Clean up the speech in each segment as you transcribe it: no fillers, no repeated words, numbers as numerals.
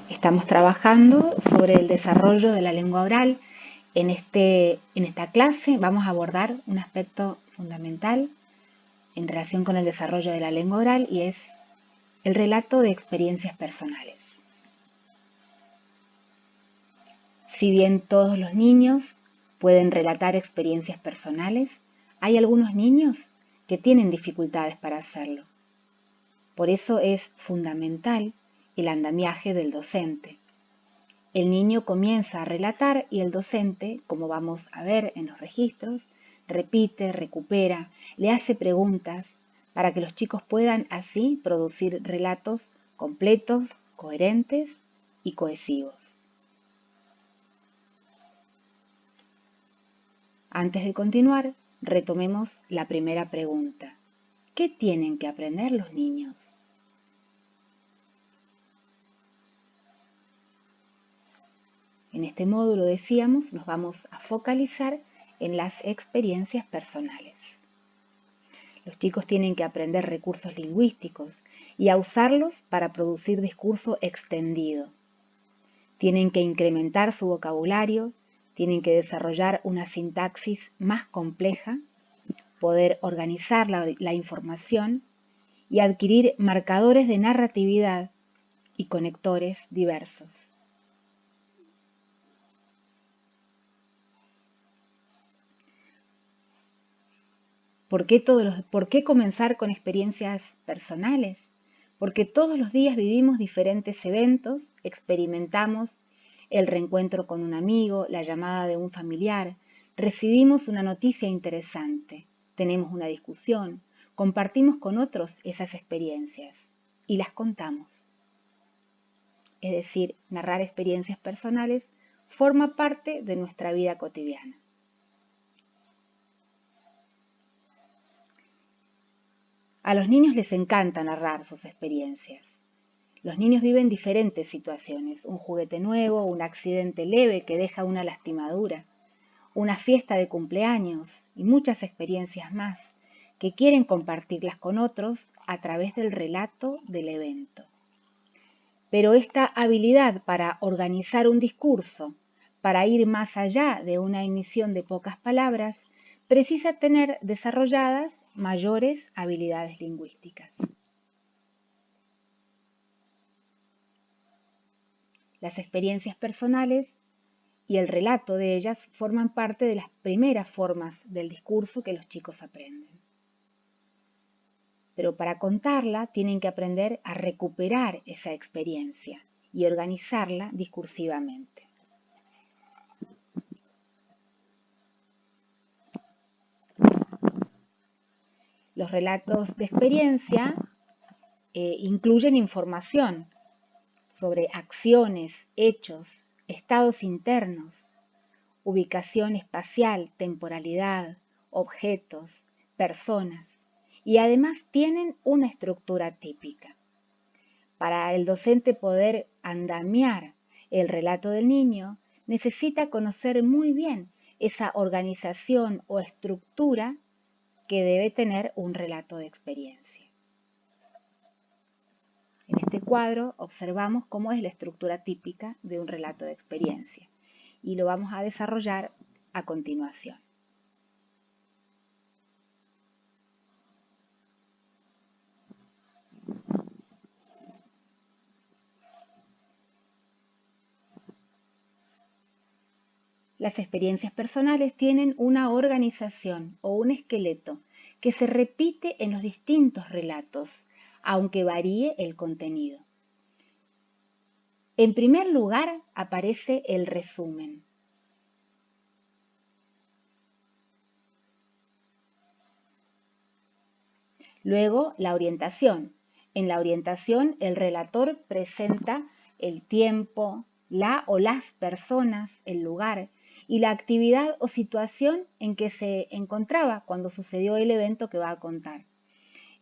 Estamos trabajando sobre el desarrollo de la lengua oral. En esta clase vamos a abordar un aspecto fundamental en relación con el desarrollo de la lengua oral y es el relato de experiencias personales. Si bien todos los niños pueden relatar experiencias personales, hay algunos niños que tienen dificultades para hacerlo. Por eso es fundamental el andamiaje del docente. El niño comienza a relatar y el docente, como vamos a ver en los registros, repite, recupera, le hace preguntas para que los chicos puedan así producir relatos completos, coherentes y cohesivos. Antes de continuar, retomemos la primera pregunta. ¿Qué tienen que aprender los niños? En este módulo, decíamos, nos vamos a focalizar en las experiencias personales. Los chicos tienen que aprender recursos lingüísticos y a usarlos para producir discurso extendido. Tienen que incrementar su vocabulario, tienen que desarrollar una sintaxis más compleja, poder organizar la información y adquirir marcadores de narratividad y conectores diversos. ¿Por qué comenzar con experiencias personales? Porque todos los días vivimos diferentes eventos, experimentamos el reencuentro con un amigo, la llamada de un familiar, recibimos una noticia interesante, tenemos una discusión, compartimos con otros esas experiencias y las contamos. Es decir, narrar experiencias personales forma parte de nuestra vida cotidiana. A los niños les encanta narrar sus experiencias. Los niños viven diferentes situaciones, un juguete nuevo, un accidente leve que deja una lastimadura, una fiesta de cumpleaños y muchas experiencias más que quieren compartirlas con otros a través del relato del evento. Pero esta habilidad para organizar un discurso, para ir más allá de una emisión de pocas palabras, precisa tener desarrolladas mayores habilidades lingüísticas. Las experiencias personales y el relato de ellas forman parte de las primeras formas del discurso que los chicos aprenden. Pero para contarla tienen que aprender a recuperar esa experiencia y organizarla discursivamente. Los relatos de experiencia incluyen información sobre acciones, hechos, estados internos, ubicación espacial, temporalidad, objetos, personas, y además tienen una estructura típica. Para el docente poder andamiar el relato del niño, necesita conocer muy bien esa organización o estructura que debe tener un relato de experiencia. En este cuadro observamos cómo es la estructura típica de un relato de experiencia y lo vamos a desarrollar a continuación. Las experiencias personales tienen una organización o un esqueleto que se repite en los distintos relatos, aunque varíe el contenido. En primer lugar aparece el resumen. Luego, la orientación. En la orientación, el relator presenta el tiempo, la o las personas, el lugar y la actividad o situación en que se encontraba cuando sucedió el evento que va a contar.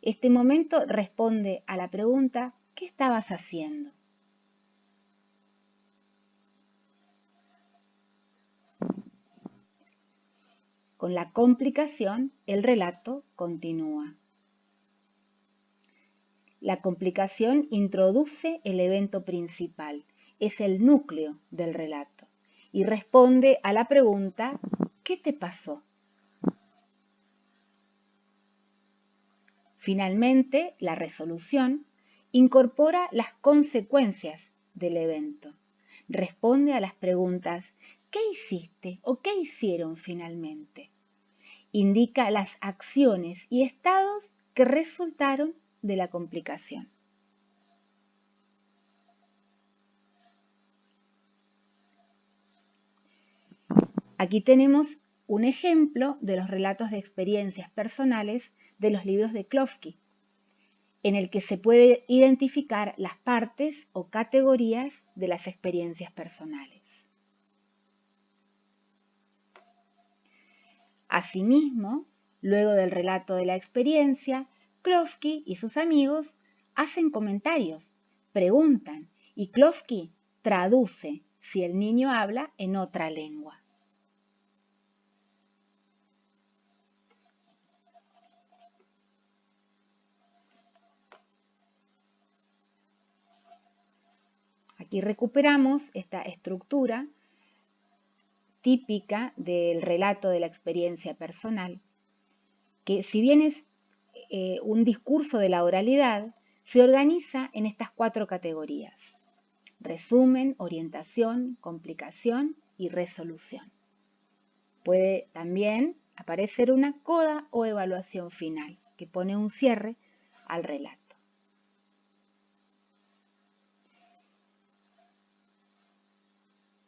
Este momento responde a la pregunta, ¿qué estabas haciendo? Con la complicación, el relato continúa. La complicación introduce el evento principal es el núcleo del relato y responde a la pregunta ¿qué te pasó? Finalmente, la resolución incorpora las consecuencias del evento. Responde a las preguntas ¿qué hiciste o qué hicieron finalmente? Indica las acciones y estados que resultaron de la complicación. Aquí tenemos un ejemplo de los relatos de experiencias personales de los libros de Klofki, en el que se puede identificar las partes o categorías de las experiencias personales. Asimismo, luego del relato de la experiencia, Klofki y sus amigos hacen comentarios, preguntan y Klofki traduce si el niño habla en otra lengua. Aquí recuperamos esta estructura típica del relato de la experiencia personal, que si bien es un discurso de la oralidad, se organiza en estas 4 categorías: resumen, orientación, complicación y resolución. Puede también aparecer una coda o evaluación final, que pone un cierre al relato.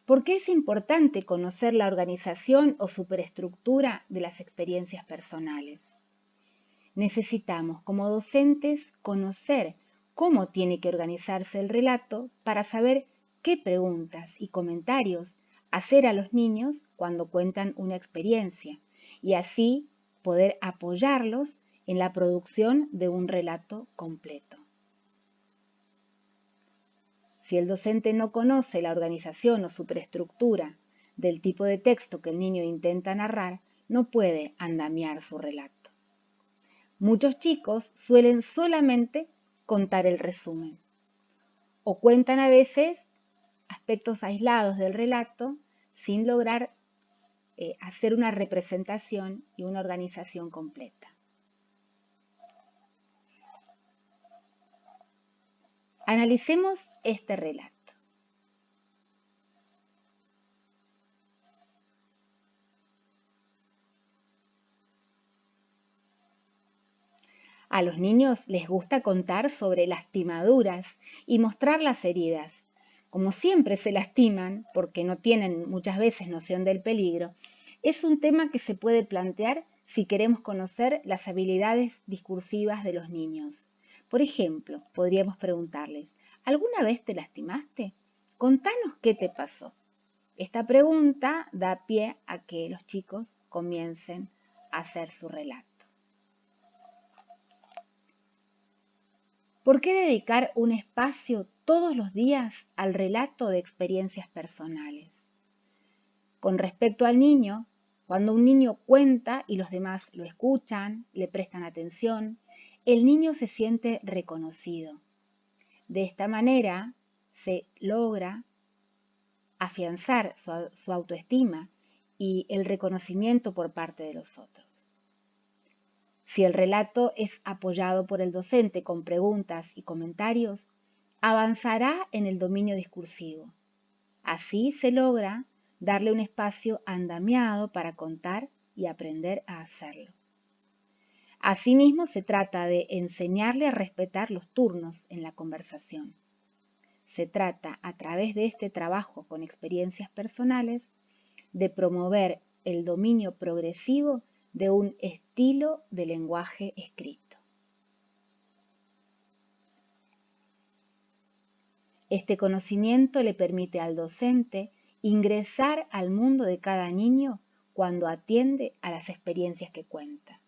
¿Por qué es importante conocer la organización o superestructura de las experiencias personales? Necesitamos, como docentes, conocer cómo tiene que organizarse el relato para saber qué preguntas y comentarios hacer a los niños cuando cuentan una experiencia y así poder apoyarlos en la producción de un relato completo. Si el docente no conoce la organización o superestructura del tipo de texto que el niño intenta narrar, no puede andamiar su relato. Muchos chicos suelen solamente contar el resumen o cuentan a veces aspectos aislados del relato sin lograr hacer una representación y una organización completa. Analicemos este relato. A los niños les gusta contar sobre lastimaduras y mostrar las heridas. Como siempre se lastiman, porque no tienen muchas veces noción del peligro, es un tema que se puede plantear si queremos conocer las habilidades discursivas de los niños. Por ejemplo, podríamos preguntarles, ¿alguna vez te lastimaste? Contanos qué te pasó. Esta pregunta da pie a que los chicos comiencen a hacer su relato. ¿Por qué dedicar un espacio todos los días al relato de experiencias personales? Con respecto al niño, cuando un niño cuenta y los demás lo escuchan, le prestan atención, el niño se siente reconocido. De esta manera se logra afianzar su autoestima y el reconocimiento por parte de los otros. Si el relato es apoyado por el docente con preguntas y comentarios, avanzará en el dominio discursivo. Así se logra darle un espacio andamiado para contar y aprender a hacerlo. Asimismo, se trata de enseñarle a respetar los turnos en la conversación. Se trata, a través de este trabajo con experiencias personales, de promover el dominio progresivo de un estilo de lenguaje escrito. Este conocimiento le permite al docente ingresar al mundo de cada niño cuando atiende a las experiencias que cuenta.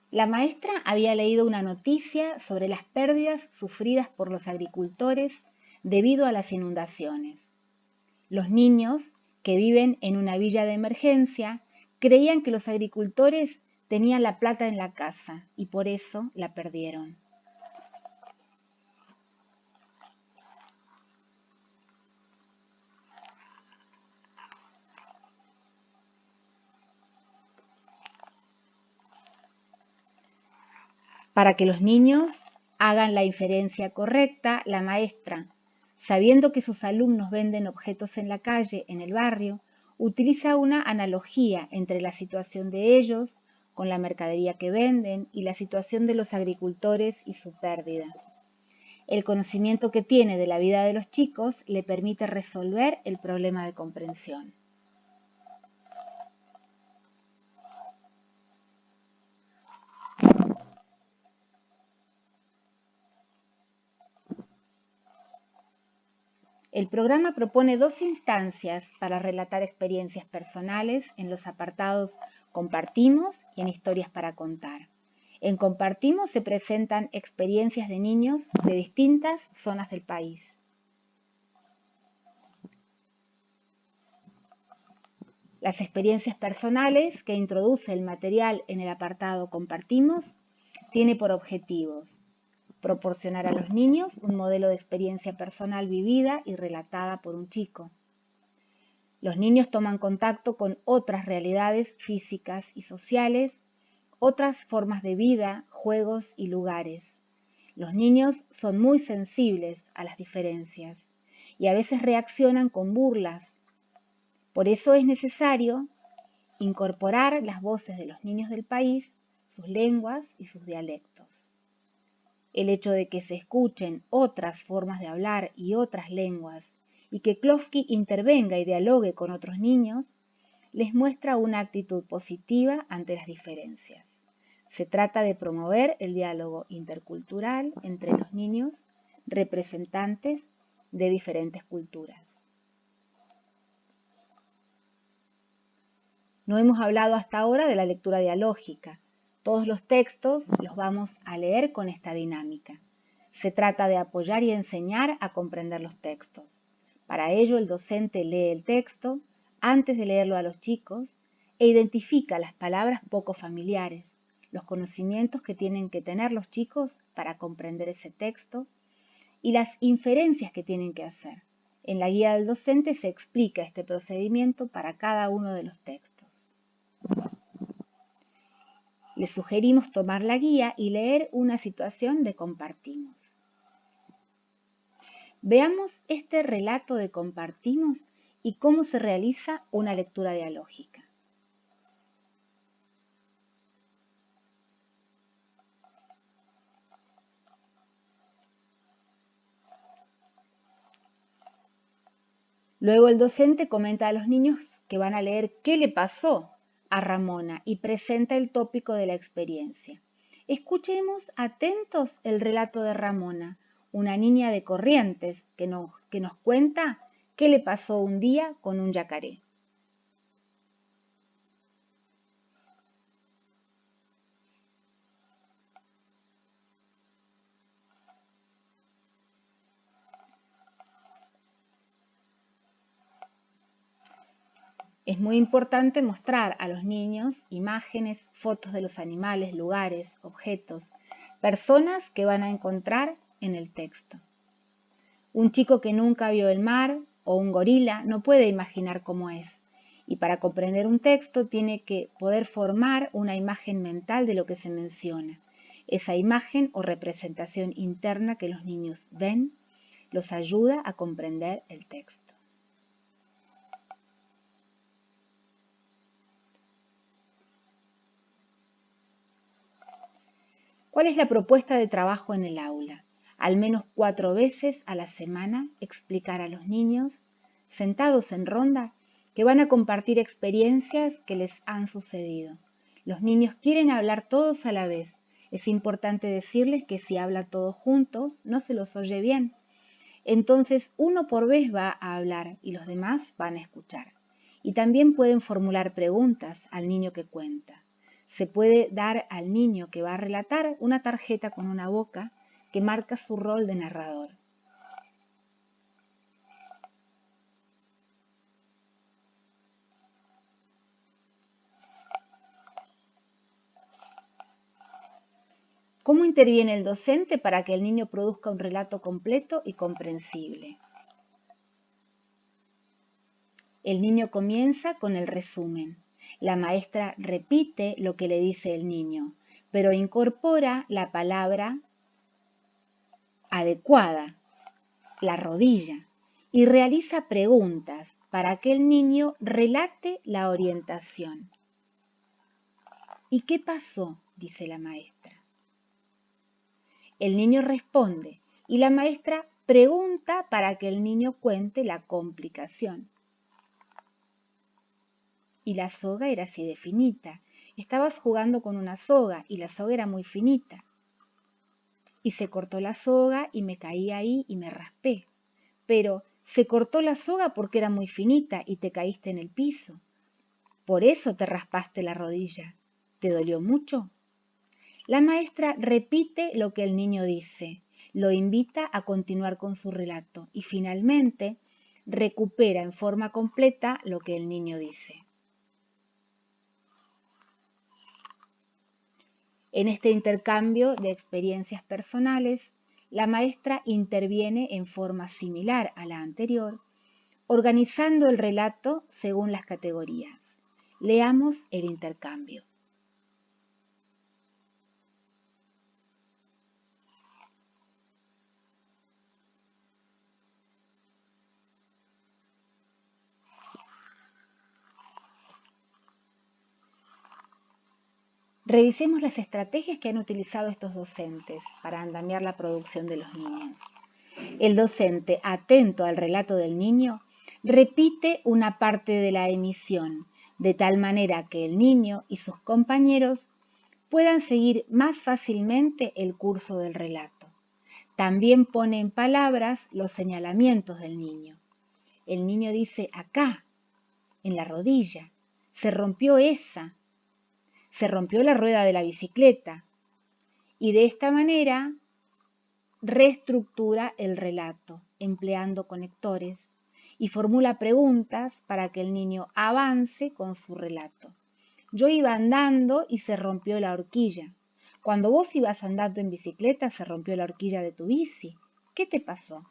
La maestra había leído una noticia sobre las pérdidas sufridas por los agricultores debido a las inundaciones. Los niños, que viven en una villa de emergencia, creían que los agricultores tenían la plata en la casa y por eso la perdieron. Para que los niños hagan la inferencia correcta, la maestra, sabiendo que sus alumnos venden objetos en la calle, en el barrio, utiliza una analogía entre la situación de ellos con la mercadería que venden y la situación de los agricultores y su pérdida. El conocimiento que tiene de la vida de los chicos le permite resolver el problema de comprensión. El programa propone dos instancias para relatar experiencias personales en los apartados Compartimos y en Historias para contar. En Compartimos se presentan experiencias de niños de distintas zonas del país. Las experiencias personales que introduce el material en el apartado Compartimos tiene por objetivos proporcionar a los niños un modelo de experiencia personal vivida y relatada por un chico. Los niños toman contacto con otras realidades físicas y sociales, otras formas de vida, juegos y lugares. Los niños son muy sensibles a las diferencias y a veces reaccionan con burlas. Por eso es necesario incorporar las voces de los niños del país, sus lenguas y sus dialectos. El hecho de que se escuchen otras formas de hablar y otras lenguas y que Klofki intervenga y dialogue con otros niños, les muestra una actitud positiva ante las diferencias. Se trata de promover el diálogo intercultural entre los niños representantes de diferentes culturas. No hemos hablado hasta ahora de la lectura dialógica. Todos los textos los vamos a leer con esta dinámica. Se trata de apoyar y enseñar a comprender los textos. Para ello, el docente lee el texto antes de leerlo a los chicos e identifica las palabras poco familiares, los conocimientos que tienen que tener los chicos para comprender ese texto y las inferencias que tienen que hacer. En la guía del docente se explica este procedimiento para cada uno de los textos. Les sugerimos tomar la guía y leer una situación de Compartimos. Veamos este relato de Compartimos y cómo se realiza una lectura dialógica. Luego el docente comenta a los niños que van a leer qué le pasó a Ramona y presenta el tópico de la experiencia. Escuchemos atentos el relato de Ramona, una niña de Corrientes que nos cuenta qué le pasó un día con un yacaré. Es muy importante mostrar a los niños imágenes, fotos de los animales, lugares, objetos, personas que van a encontrar en el texto. Un chico que nunca vio el mar o un gorila no puede imaginar cómo es. Y para comprender un texto tiene que poder formar una imagen mental de lo que se menciona. Esa imagen o representación interna que los niños ven los ayuda a comprender el texto. ¿Cuál es la propuesta de trabajo en el aula? Al menos 4 veces a la semana explicar a los niños, sentados en ronda, que van a compartir experiencias que les han sucedido. Los niños quieren hablar todos a la vez. Es importante decirles que si hablan todos juntos, no se los oye bien. Entonces, uno por vez va a hablar y los demás van a escuchar. Y también pueden formular preguntas al niño que cuenta. Se puede dar al niño que va a relatar una tarjeta con una boca que marca su rol de narrador. ¿Cómo interviene el docente para que el niño produzca un relato completo y comprensible? El niño comienza con el resumen. La maestra repite lo que le dice el niño, pero incorpora la palabra adecuada, la rodilla, y realiza preguntas para que el niño relate la orientación. ¿Y qué pasó?, dice la maestra. El niño responde y la maestra pregunta para que el niño cuente la complicación. Y la soga era así de finita. Estabas jugando con una soga y la soga era muy finita. Y se cortó la soga y me caí ahí y me raspé. Pero se cortó la soga porque era muy finita y te caíste en el piso. Por eso te raspaste la rodilla. ¿Te dolió mucho? La maestra repite lo que el niño dice, lo invita a continuar con su relato y finalmente recupera en forma completa lo que el niño dice. En este intercambio de experiencias personales, la maestra interviene en forma similar a la anterior, organizando el relato según las categorías. Leamos el intercambio. Revisemos las estrategias que han utilizado estos docentes para andamiar la producción de los niños. El docente, atento al relato del niño, repite una parte de la emisión, de tal manera que el niño y sus compañeros puedan seguir más fácilmente el curso del relato. También pone en palabras los señalamientos del niño. El niño dice acá, en la rodilla, se rompió esa, se rompió la rueda de la bicicleta, y de esta manera reestructura el relato, empleando conectores, y formula preguntas para que el niño avance con su relato. Yo iba andando y se rompió la horquilla. Cuando vos ibas andando en bicicleta se rompió la horquilla de tu bici. ¿Qué te pasó?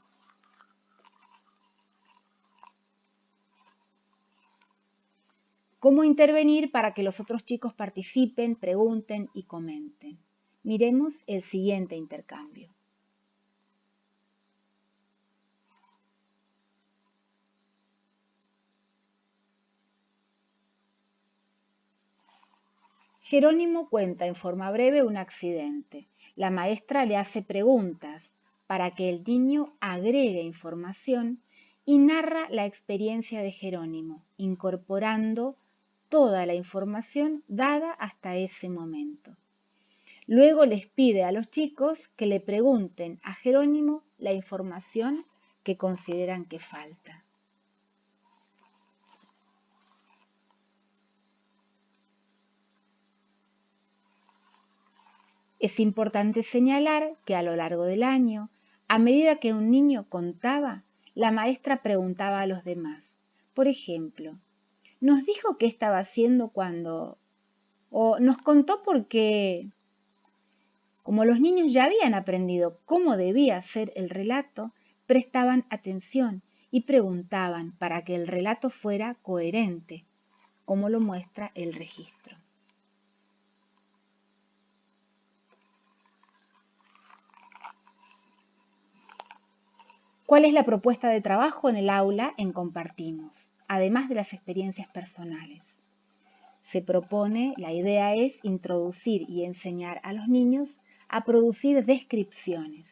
¿Cómo intervenir para que los otros chicos participen, pregunten y comenten? Miremos el siguiente intercambio. Jerónimo cuenta en forma breve un accidente. La maestra le hace preguntas para que el niño agregue información y narra la experiencia de Jerónimo, incorporando toda la información dada hasta ese momento. Luego les pide a los chicos que le pregunten a Jerónimo la información que consideran que falta. Es importante señalar que a lo largo del año, a medida que un niño contaba, la maestra preguntaba a los demás. Por ejemplo, nos dijo qué estaba haciendo cuando... o nos contó por qué... Como los niños ya habían aprendido cómo debía ser el relato, prestaban atención y preguntaban para que el relato fuera coherente, como lo muestra el registro. ¿Cuál es la propuesta de trabajo en el aula en Compartimos, además de las experiencias personales? Se propone, la idea es introducir y enseñar a los niños a producir descripciones.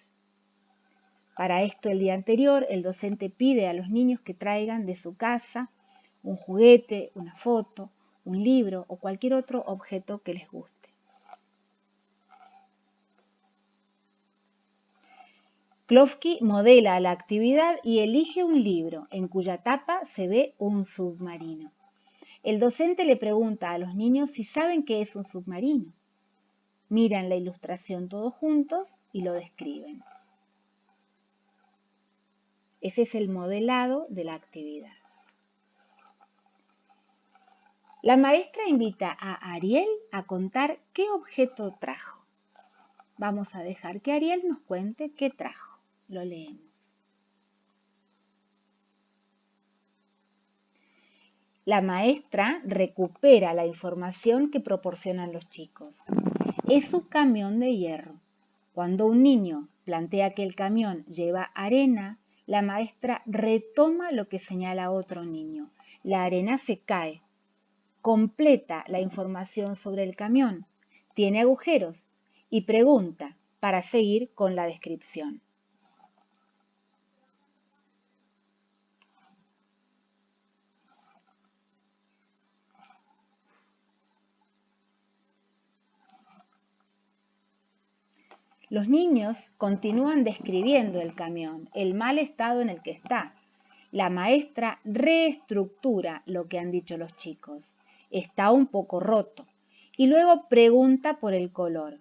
Para esto, el día anterior, el docente pide a los niños que traigan de su casa un juguete, una foto, un libro o cualquier otro objeto que les guste. Klofsky modela la actividad y elige un libro en cuya tapa se ve un submarino. El docente le pregunta a los niños si saben qué es un submarino. Miran la ilustración todos juntos y lo describen. Ese es el modelado de la actividad. La maestra invita a Ariel a contar qué objeto trajo. Vamos a dejar que Ariel nos cuente qué trajo. Lo leemos. La maestra recupera la información que proporcionan los chicos. Es un camión de hierro. Cuando un niño plantea que el camión lleva arena, la maestra retoma lo que señala otro niño. La arena se cae. Completa la información sobre el camión. Tiene agujeros y pregunta para seguir con la descripción. Los niños continúan describiendo el camión, el mal estado en el que está. La maestra reestructura lo que han dicho los chicos. Está un poco roto. Y luego pregunta por el color.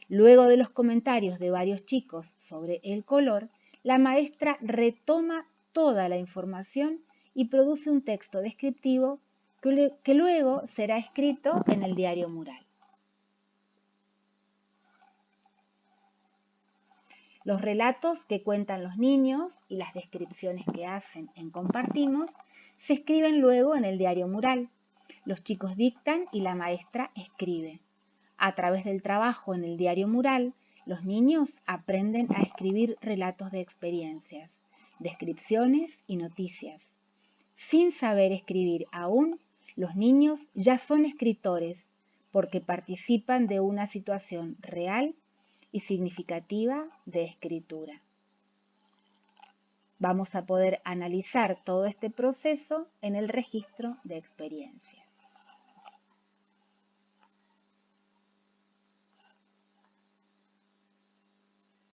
Luego de los comentarios de varios chicos sobre el color, la maestra retoma toda la información y produce un texto descriptivo que luego será escrito en el diario mural. Los relatos que cuentan los niños y las descripciones que hacen en Compartimos se escriben luego en el diario mural. Los chicos dictan y la maestra escribe. A través del trabajo en el diario mural, los niños aprenden a escribir relatos de experiencias, descripciones y noticias. Sin saber escribir aún, los niños ya son escritores porque participan de una situación real y significativa de escritura. Vamos a poder analizar todo este proceso en el registro de experiencias.